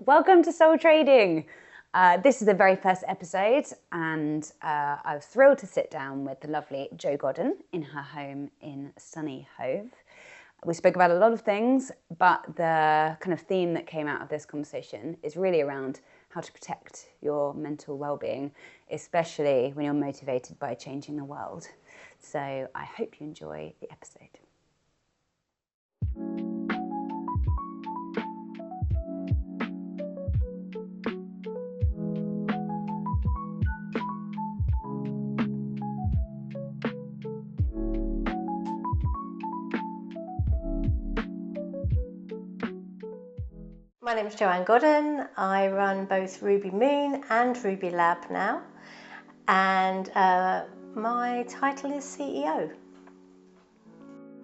Welcome to Soul Trading. This is the very first episode, and I was thrilled to sit down with the lovely Jo Godden in her home in sunny Hove. We spoke about a lot of things, but the kind of theme that came out of this conversation is really around how to protect your mental well-being, especially when you're motivated by changing the world. So I hope you enjoy the episode. My name is Joanne Godden. I run both RubyMoon and RubyLab now, and my title is CEO.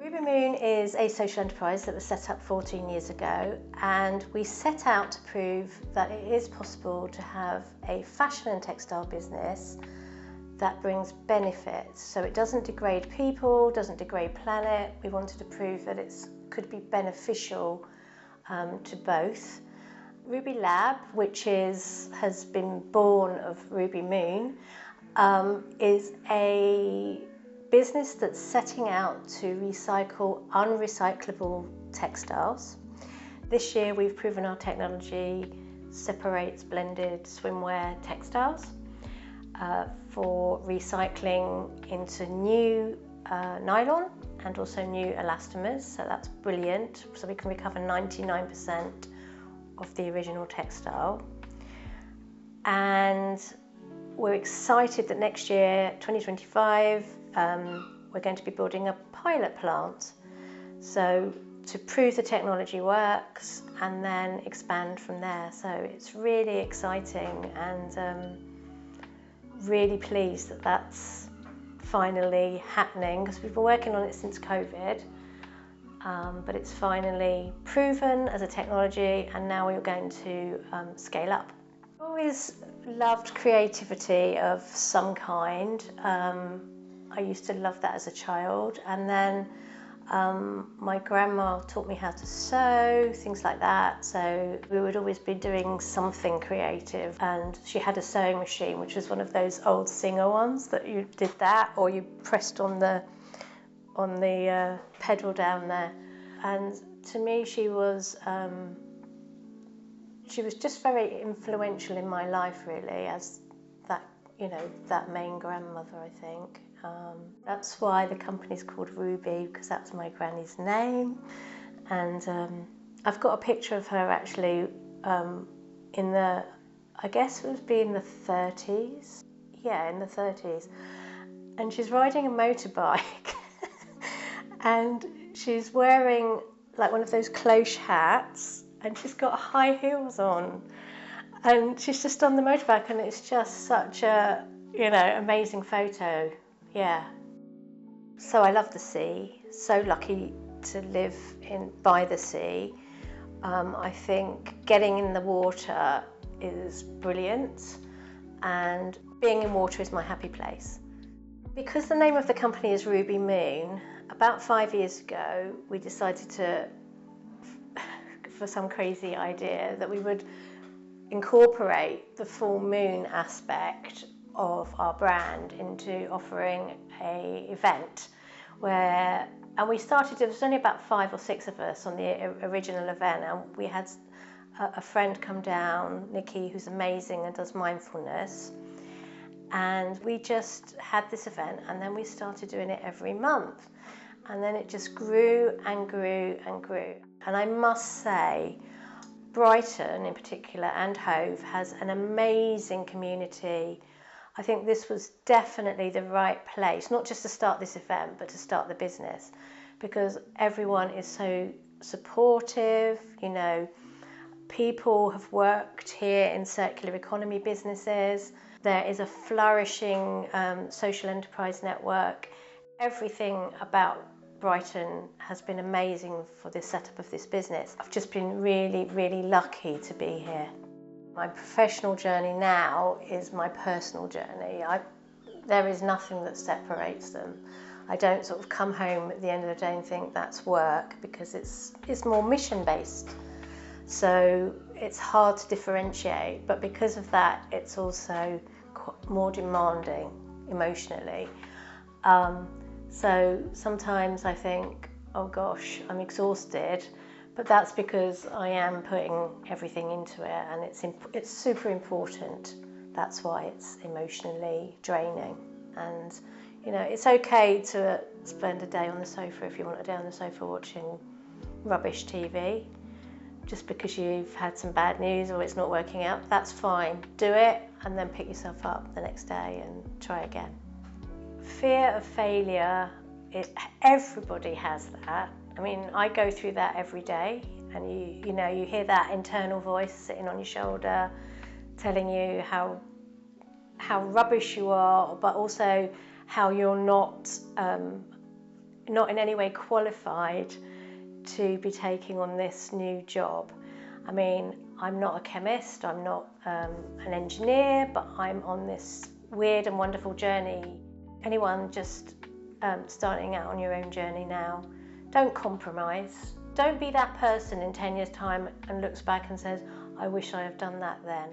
RubyMoon is a social enterprise that was set up 14 years ago, and we set out to prove that it is possible to have a fashion and textile business that brings benefits. So it doesn't degrade people, doesn't degrade planet. We wanted to prove that it could be beneficial to both. RubyLab, which has been born of RubyMoon, is a business that's setting out to recycle unrecyclable textiles. This year we've proven our technology separates blended swimwear textiles for recycling into new nylon and also new elastomers, so that's brilliant. So we can recover 99% of the original textile. And we're excited that next year, 2025, we're going to be building a pilot plant. So to prove the technology works and then expand from there. So it's really exciting, and really pleased that that's finally happening, because we've been working on it since COVID, but it's finally proven as a technology, and now we're going to scale up. I've always loved creativity of some kind. I used to love that as a child, and then my grandma taught me how to sew, things like that, so we would always be doing something creative. And she had a sewing machine, which was one of those old Singer ones that you did that, or you pressed on the pedal down there. And to me, she was just very influential in my life, really, as that, that main grandmother, I think. That's why the company's called Ruby, because that's my granny's name. And I've got a picture of her actually in the, I guess it would be in the 30s. Yeah, in the 30s. And she's riding a motorbike and she's wearing like one of those cloche hats, and she's got high heels on. And she's just on the motorbike, and it's just such a, amazing photo. Yeah. So I love the sea, so lucky to live by the sea. I think getting in the water is brilliant, and being in water is my happy place. Because the name of the company is RubyMoon, about 5 years ago we decided for some crazy idea, that we would incorporate the full moon aspect of our brand into offering a event and we started, there was only about 5 or 6 of us on the original event, and we had a friend come down, Nikki, who's amazing and does mindfulness, and we just had this event, and then we started doing it every month, and then it just grew and grew and grew. And I must say, Brighton in particular and Hove has an amazing community. I think this was definitely the right place, not just to start this event, but to start the business, because everyone is so supportive. People have worked here in circular economy businesses. There is a flourishing social enterprise network. Everything about Brighton has been amazing for the setup of this business. I've just been really, really lucky to be here. My professional journey now is my personal journey. There is nothing that separates them. I don't sort of come home at the end of the day and think that's work, because it's more mission-based. So it's hard to differentiate, but because of that, it's also more demanding emotionally. So sometimes I think, oh gosh, I'm exhausted, but that's because I am putting everything into it, and it's super important. That's why it's emotionally draining. And you know, it's okay to spend a day on the sofa if you want a day on the sofa watching rubbish TV. Just because you've had some bad news or it's not working out, that's fine. Do it and then pick yourself up the next day and try again. Fear of failure, everybody has that. I mean, I go through that every day, and you know, you hear that internal voice sitting on your shoulder telling you how rubbish you are, but also how you're not in any way qualified to be taking on this new job. I mean, I'm not a chemist, I'm not an engineer, but I'm on this weird and wonderful journey. Anyone just starting out on your own journey now, don't compromise. Don't be that person in 10 years' time and looks back and says, I wish I had done that then.